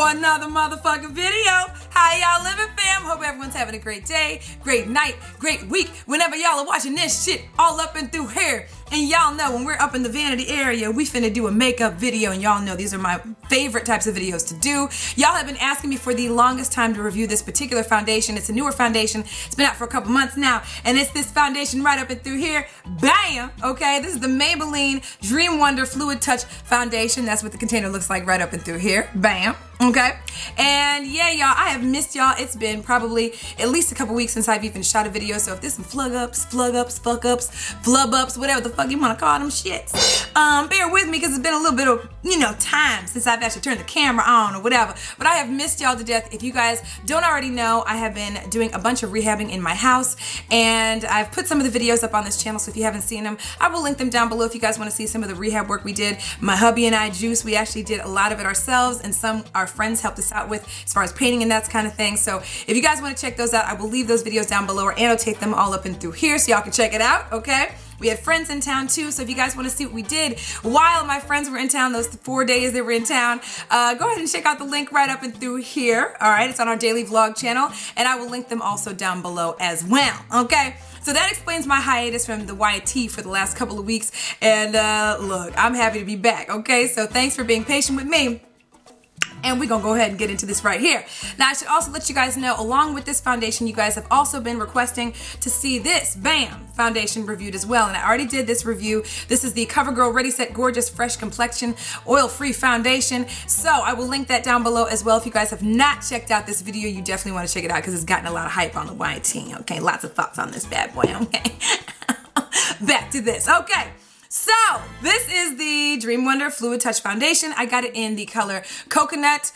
for another motherfucking video. How y'all living, fam? Hope everyone's having a great day, great night, great week. Whenever y'all are watching this shit all up and through here. And y'all know when we're up in the vanity area, we finna do a makeup video, and y'all know these are my favorite types of videos to do. Y'all have been asking me for the longest time to review this particular foundation. It's a newer foundation. It's been out for a couple months now, and it's this foundation right up and through here. Bam! Okay, this is the Maybelline Dream Wonder Fluid Touch Foundation. That's what the container looks like right up and through here. Bam! Okay, and yeah, y'all, I have missed y'all. It's been probably at least a couple weeks since I've even shot a video, so if there's some flub ups, whatever the fuck you want to call them shits, bear with me because it's been a little bit of, time since I've actually turned the camera on or whatever, but I have missed y'all to death. If you guys don't already know, I have been doing a bunch of rehabbing in my house, and I've put some of the videos up on this channel, so if you haven't seen them, I will link them down below if you guys want to see some of the rehab work we did. My hubby and I, Juice, we actually did a lot of it ourselves, and some our friends helped us out with as far as painting and that kind of thing. So if you guys want to check those out, I will leave those videos down below or annotate them all up and through here so y'all can check it out, okay? We had friends in town too, so if you guys want to see what we did while my friends were in town, those 4 days they were in town, go ahead and check out the link right up and through here. All right, it's on our daily vlog channel, and I will link them also down below as well, okay? So that explains my hiatus from the YT for the last couple of weeks, and look, I'm happy to be back, okay? So thanks for being patient with me. And we're gonna go ahead and get into this right here. Now, I should also let you guys know, along with this foundation, you guys have also been requesting to see this, bam, foundation reviewed as well. And I already did this review. This is the CoverGirl Ready Set Gorgeous Fresh Complexion Oil-Free Foundation. So I will link that down below as well. If you guys have not checked out this video, you definitely want to check it out because it's gotten a lot of hype on the YT, okay? Lots of thoughts on this bad boy, okay? Back to this, okay. So, this is the Dream Wonder Fluid Touch Foundation. I got it in the color Coconut,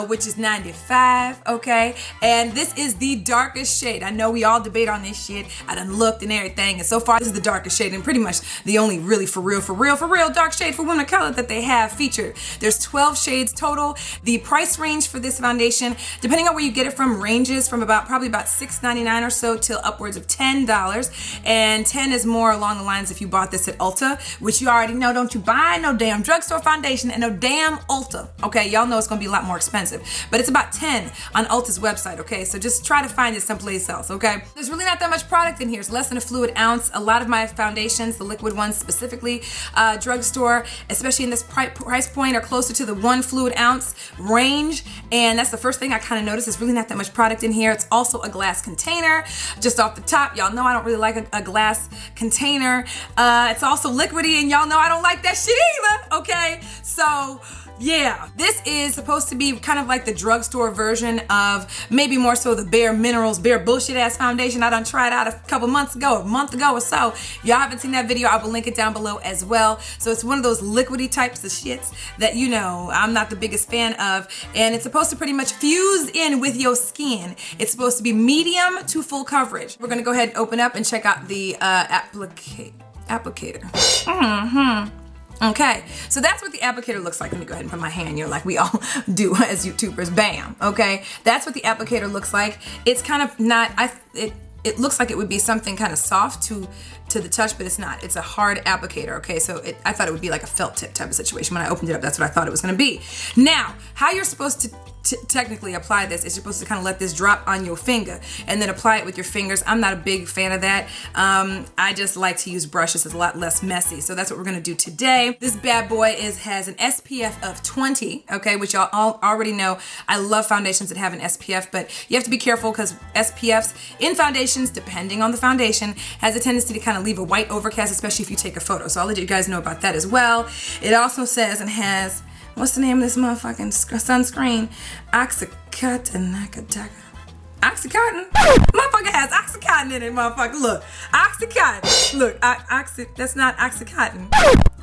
which is 95, okay? And this is the darkest shade. I know we all debate on this shit. I done looked and everything, and so far this is the darkest shade and pretty much the only really for real dark shade for women of color that they have featured. There's 12 shades total. The price range for this foundation, depending on where you get it from, ranges from probably about $6.99 or so till upwards of $10. And 10 is more along the lines if you bought this at Ulta, which you already know, don't you buy no damn drugstore foundation and no damn Ulta, okay? Y'all know it's gonna be a lot more expensive, but it's about 10 on Ulta's website, okay? So just try to find it someplace else, okay? There's really not that much product in here. It's less than a fluid ounce. A lot of my foundations, the liquid ones specifically, drugstore, especially in this price point, are closer to the 1 fluid ounce range, and that's the first thing I kind of noticed. There's really not that much product in here. It's also a glass container. Just off the top, y'all know I don't really like a glass container. It's also liquidy, and y'all know I don't like that shit either, okay? So yeah, this is supposed to be kind of like the drugstore version of maybe more so the Bare Minerals, Bare Bullshit ass foundation. I done tried out a couple months ago, a month ago or so. If y'all haven't seen that video, I will link it down below as well. So it's one of those liquidy types of shits that, I'm not the biggest fan of, and it's supposed to pretty much fuse in with your skin. It's supposed to be medium to full coverage. We're gonna go ahead and open up and check out the Applique Applicator. Okay, so that's what the applicator looks like. Let me go ahead and put my hand here like we all do as YouTubers. Bam. Okay, that's what the applicator looks like. It's kind of not, it looks like it would be something kind of soft to the touch, but it's not. It's a hard applicator, okay? So I thought it would be like a felt tip type of situation. When I opened it up, that's what I thought it was gonna be. Now, how you're supposed to technically apply this is you're supposed to kind of let this drop on your finger and then apply it with your fingers. I'm not a big fan of that. I just like to use brushes. It's a lot less messy. So that's what we're gonna do today. This bad boy has an SPF of 20, okay, which y'all already know. I love foundations that have an SPF, but you have to be careful because SPFs in foundations, depending on the foundation, has a tendency to kind of leave a white overcast, especially if you take a photo. So I'll let you guys know about that as well. It also says and has, what's the name of this motherfucking sunscreen? Oxycontin. Oxycontin? Motherfucker has Oxycontin in it, motherfucker. Look, Oxycontin. Look, that's not Oxycontin.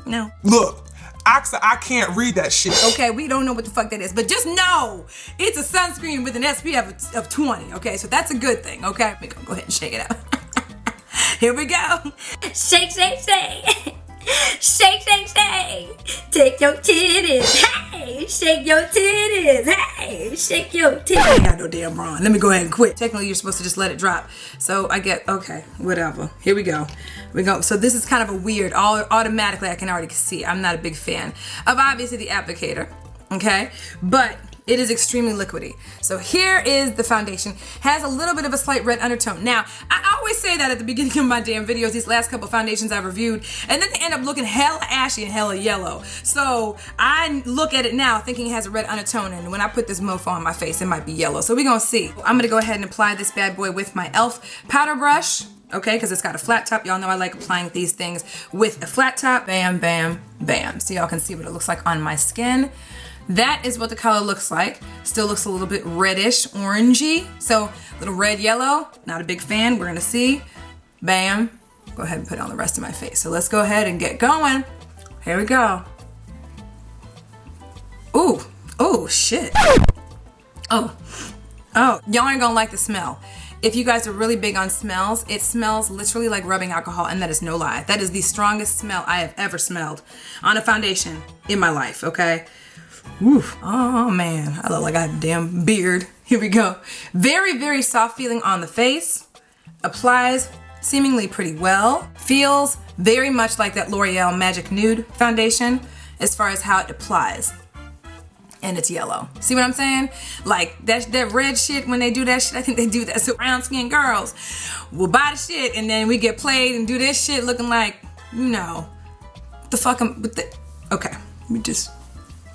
No. Look, I can't read that shit. Okay, we don't know what the fuck that is, but just know it's a sunscreen with an SPF of 20, okay? So that's a good thing, okay? We're gonna go ahead and shake it out. Here we go. Shake, shake, shake. Shake, shake, shake. Take your titties. Hey, shake your titties. Hey, shake your titties. I ain't got no damn bra. Let me go ahead and quit. Technically, you're supposed to just let it drop. So I get, okay, whatever. Here we go. So this is kind of a weird, automatically I can already see. I'm not a big fan of obviously the applicator, okay? But It is extremely liquidy. So here is the foundation. Has a little bit of a slight red undertone. Now, I always say that at the beginning of my damn videos, these last couple foundations I've reviewed, and then they end up looking hella ashy and hella yellow. So I look at it now thinking it has a red undertone, and when I put this mofo on my face, it might be yellow. So we're gonna see. I'm gonna go ahead and apply this bad boy with my e.l.f. powder brush. Okay, because it's got a flat top. Y'all know I like applying these things with a flat top. Bam, bam, bam. So y'all can see what it looks like on my skin. That is what the color looks like. Still looks a little bit reddish, orangey. So a little red, yellow. Not a big fan. We're gonna see. Bam. Go ahead and put it on the rest of my face. So let's go ahead and get going. Here we go. Ooh, oh shit. Oh, y'all aren't gonna like the smell. If you guys are really big on smells, it smells literally like rubbing alcohol, and that is no lie. That is the strongest smell I have ever smelled on a foundation in my life, okay? Oof. Oh man, I look like I have a damn beard. Here we go. Very, very soft feeling on the face. Applies seemingly pretty well. Feels very much like that L'Oreal Magic Nude foundation as far as how it applies. And it's yellow. See what I'm saying? Like that red shit, when they do that shit, I think they do that. So brown skinned girls will buy the shit and then we get played and do this shit looking like, you know, the fuck okay,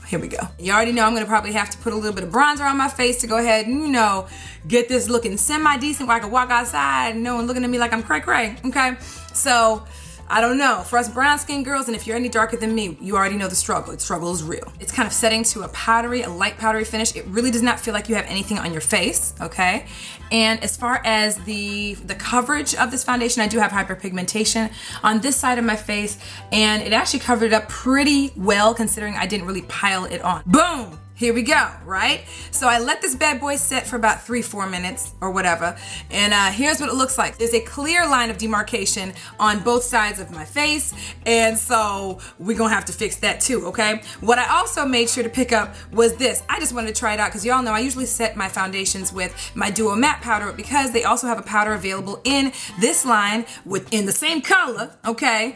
here we go. You already know I'm gonna probably have to put a little bit of bronzer on my face to go ahead and, you know, get this looking semi-decent where I can walk outside and no one looking at me like I'm cray-cray, okay? So, I don't know. For us brown skinned girls, and if you're any darker than me, you already know the struggle. The struggle is real. It's kind of setting to a light powdery finish. It really does not feel like you have anything on your face, okay? And as far as the coverage of this foundation, I do have hyperpigmentation on this side of my face, and it actually covered it up pretty well considering I didn't really pile it on. Boom! Here we go, right? So I let this bad boy set for about 3-4 minutes or whatever. And here's what it looks like. There's a clear line of demarcation on both sides of my face. And so we're gonna have to fix that too, okay? What I also made sure to pick up was this. I just wanted to try it out because y'all know I usually set my foundations with my Duo Matte powder because they also have a powder available in this line in the same color, okay?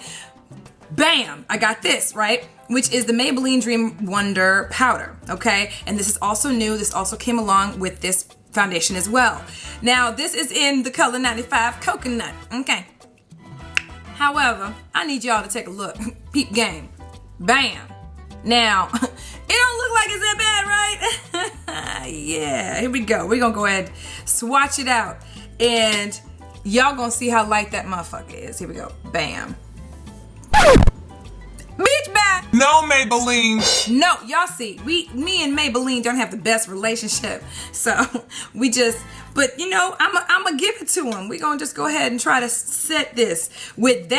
Bam, I got this, right? Which is the Maybelline Dream Wonder powder, okay? And this is also new. This also came along with this foundation as well. Now, this is in the color 95 Coconut, okay? However, I need y'all to take a look. Peep game. Bam. Now, it don't look like it's that bad, right? Yeah, here we go. We're gonna go ahead and swatch it out. And y'all gonna see how light that motherfucker is. Here we go. Bam. Bitch, bye. No, Maybelline. No, y'all see, me and Maybelline don't have the best relationship. So but you know, I'm gonna give it to them. We're gonna just go ahead and try to set this with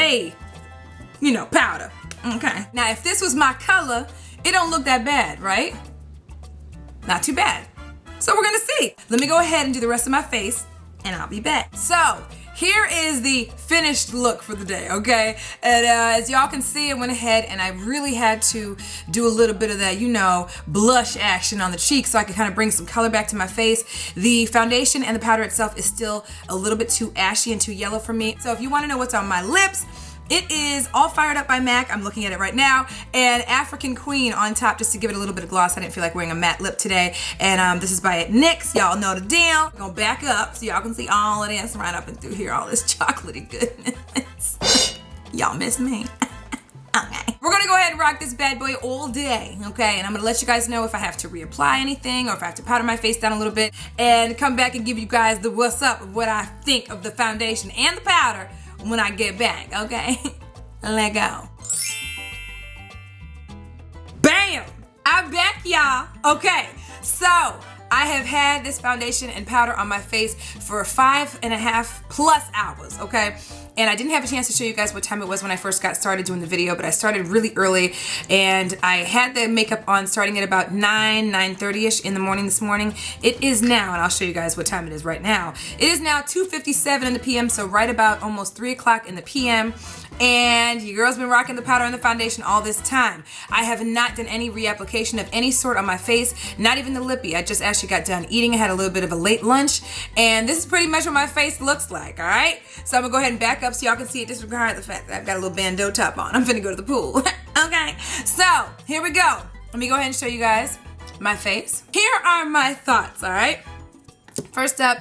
powder. Okay. Now, if this was my color, it don't look that bad, right? Not too bad. So we're gonna see. Let me go ahead and do the rest of my face and I'll be back. So, here is the finished look for the day, okay? And as y'all can see, I went ahead and I really had to do a little bit of that, blush action on the cheeks so I could kind of bring some color back to my face. The foundation and the powder itself is still a little bit too ashy and too yellow for me. So if you want to know what's on my lips, it is All Fired Up by MAC. I'm looking at it right now. And African Queen on top just to give it a little bit of gloss. I didn't feel like wearing a matte lip today. And this is by NYX. Y'all know the deal. I'm gonna back up so y'all can see all of this right up and through here. All this chocolatey goodness. Y'all miss me. Okay. We're gonna go ahead and rock this bad boy all day, okay? And I'm gonna let you guys know if I have to reapply anything or if I have to powder my face down a little bit and come back and give you guys the what's up of what I think of the foundation and the powder when I get back, okay? Let go. Bam! I'm back, y'all. Okay, so I have had this foundation and powder on my face for 5.5+ hours, okay? And I didn't have a chance to show you guys what time it was when I first got started doing the video, but I started really early and I had the makeup on starting at about 9:30ish in the morning this morning. It is now, and I'll show you guys what time it is right now. It is now 2:57 in the PM, so right about almost 3 o'clock in the PM. And your girl's been rocking the powder and the foundation all this time. I have not done any reapplication of any sort on my face, not even the lippy. I just actually got done eating. I had a little bit of a late lunch, and this is pretty much what my face looks like, all right? So I'm gonna go ahead and back up so y'all can see it, disregard the fact that I've got a little bandeau top on. I'm finna go to the pool, okay? So, here we go. Let me go ahead and show you guys my face. Here are my thoughts, all right? First up,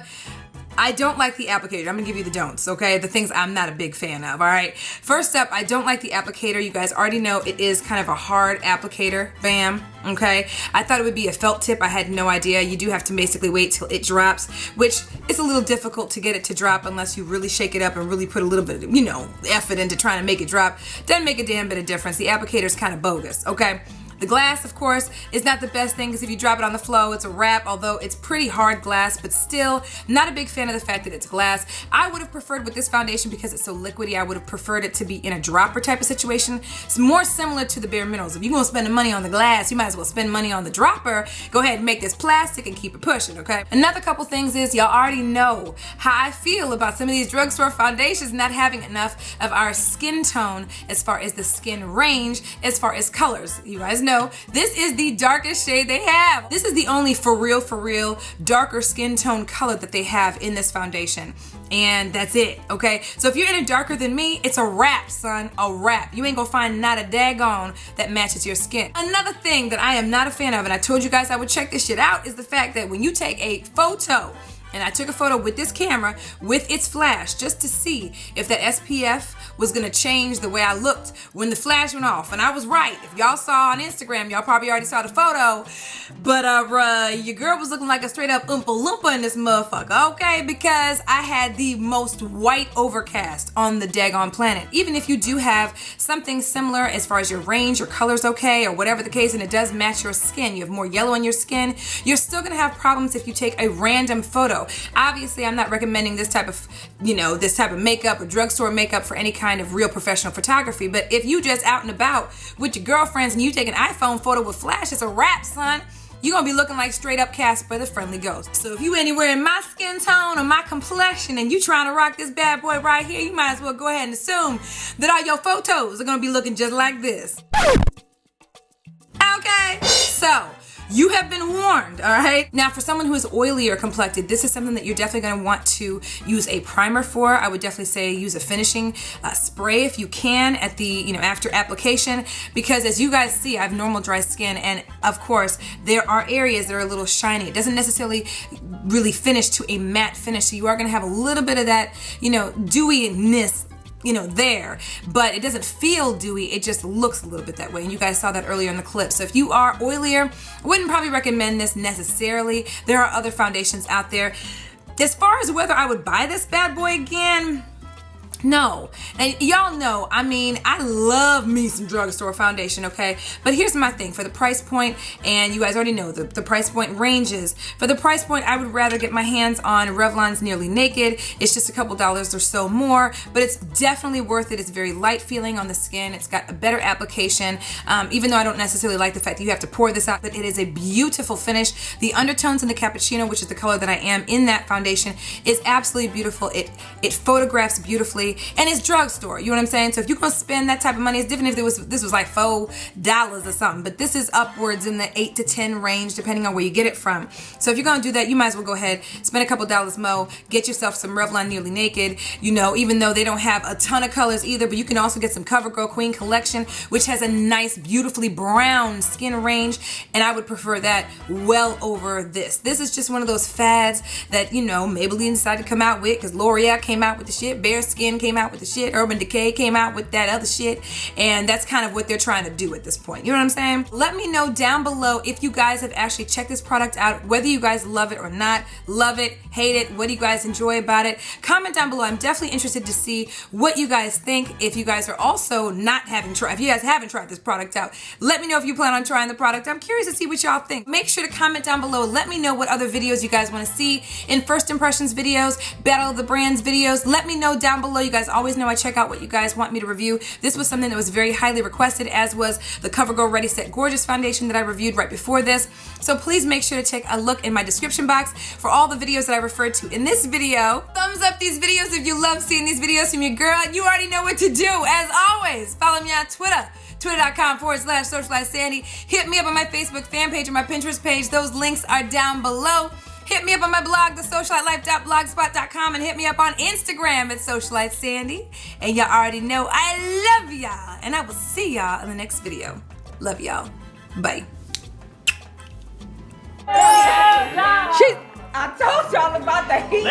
I don't like the applicator. I'm gonna give you the don'ts, okay? The things I'm not a big fan of, all right? First up, I don't like the applicator. You guys already know it is kind of a hard applicator, bam, okay? I thought it would be a felt tip. I had no idea. You do have to basically wait till it drops, which is a little difficult to get it to drop unless you really shake it up and really put a little bit of, you know, effort into trying to make it drop. Doesn't make a damn bit of difference. The applicator is kind of bogus, okay? The glass, of course, is not the best thing because if you drop it on the floor, it's a wrap, although it's pretty hard glass, but still not a big fan of the fact that it's glass. I would have preferred with this foundation, because it's so liquidy, I would have preferred it to be in a dropper type of situation. It's more similar to the bare minerals. If you're going to spend the money on the glass, you might as well spend money on the dropper. Go ahead and make this plastic and keep it pushing, okay? Another couple things is y'all already know how I feel about some of these drugstore foundations not having enough of our skin tone as far as the skin range, as far as colors. You guys know this is the darkest shade they have. This is the only for real darker skin tone color that they have in this foundation. And that's it, okay? So if you're any darker than me, it's a wrap, son, a wrap. You ain't gonna find not a daggone that matches your skin. Another thing that I am not a fan of, and I told you guys I would check this shit out, is the fact that when you take a photo, and I took a photo with this camera with its flash just to see if that SPF was gonna change the way I looked when the flash went off. And I was right. If y'all saw on Instagram, y'all probably already saw the photo, but your girl was looking like a straight up Oompa Loompa in this motherfucker, okay? Because I had the most white overcast on the daggone planet. Even if you do have something similar as far as your range, your color's okay, or whatever the case, and it does match your skin, you have more yellow on your skin, you're still gonna have problems if you take a random photo. Obviously, I'm not recommending this type of, this type of makeup or drugstore makeup for any kind of real professional photography. But if you just out and about with your girlfriends and you take an iPhone photo with flash, it's a wrap, son. You're gonna be looking like straight up Casper the Friendly Ghost. So if you anywhere in my skin tone or my complexion and you trying to rock this bad boy right here, you might as well go ahead and assume that all your photos are gonna be looking just like this. Okay, so you have been warned, all right? Now, for someone who is oily or complected, this is something that you're definitely gonna want to use a primer for. I would definitely say use a finishing spray if you can at the, after application, because as you guys see, I have normal dry skin, and of course, there are areas that are a little shiny. It doesn't necessarily really finish to a matte finish, so you are gonna have a little bit of that, dewiness there, but it doesn't feel dewy, it just looks a little bit that way, and you guys saw that earlier in the clip. So if you are oilier, I wouldn't probably recommend this necessarily. There are other foundations out there. As far as whether I would buy this bad boy again, no. And y'all know, I love me some drugstore foundation, okay? But here's my thing. For the price point, and you guys already know the price point ranges. For the price point, I would rather get my hands on Revlon's Nearly Naked. It's just a couple dollars or so more, but it's definitely worth it. It's very light feeling on the skin. It's got a better application, even though I don't necessarily like the fact that you have to pour this out, but it is a beautiful finish. The undertones in the cappuccino, which is the color that I am in that foundation, is absolutely beautiful. It photographs beautifully. And it's drugstore, you know what I'm saying? So if you're gonna spend that type of money, it's different if this was like $4 or something, but this is upwards in the 8 to 10 range, depending on where you get it from. So if you're gonna do that, you might as well go ahead, spend a couple dollars more, get yourself some Revlon Nearly Naked, even though they don't have a ton of colors either, but you can also get some CoverGirl Queen Collection, which has a nice, beautifully brown skin range, and I would prefer that well over this. This is just one of those fads that, Maybelline decided to come out with, because L'Oreal came out with the shit, Bare Skin came out with the shit, Urban Decay came out with that other shit, and that's kind of what they're trying to do at this point. You know what I'm saying? Let me know down below if you guys have actually checked this product out, whether you guys love it or not. Love it, hate it, what do you guys enjoy about it? Comment down below. I'm definitely interested to see what you guys think. If you guys are also if you guys haven't tried this product out, let me know if you plan on trying the product. I'm curious to see what y'all think. Make sure to comment down below. Let me know what other videos you guys want to see in first impressions videos, Battle of the Brands videos. Let me know down below. You guys always know I check out what you guys want me to review. This was something that was very highly requested, as was the CoverGirl Ready Set Gorgeous foundation that I reviewed right before this. So please make sure to take a look in my description box for all the videos that I referred to in this video. Thumbs up these videos if you love seeing these videos from your girl. You already know what to do. As always, follow me on Twitter. Twitter.com/SocialiteSandy. Hit me up on my Facebook fan page or my Pinterest page. Those links are down below. Hit me up on my blog, TheSocialiteLife.blogspot.com, and hit me up on Instagram at SocialiteSandy. And y'all already know I love y'all, and I will see y'all in the next video. Love y'all. Bye. I told y'all about the heat.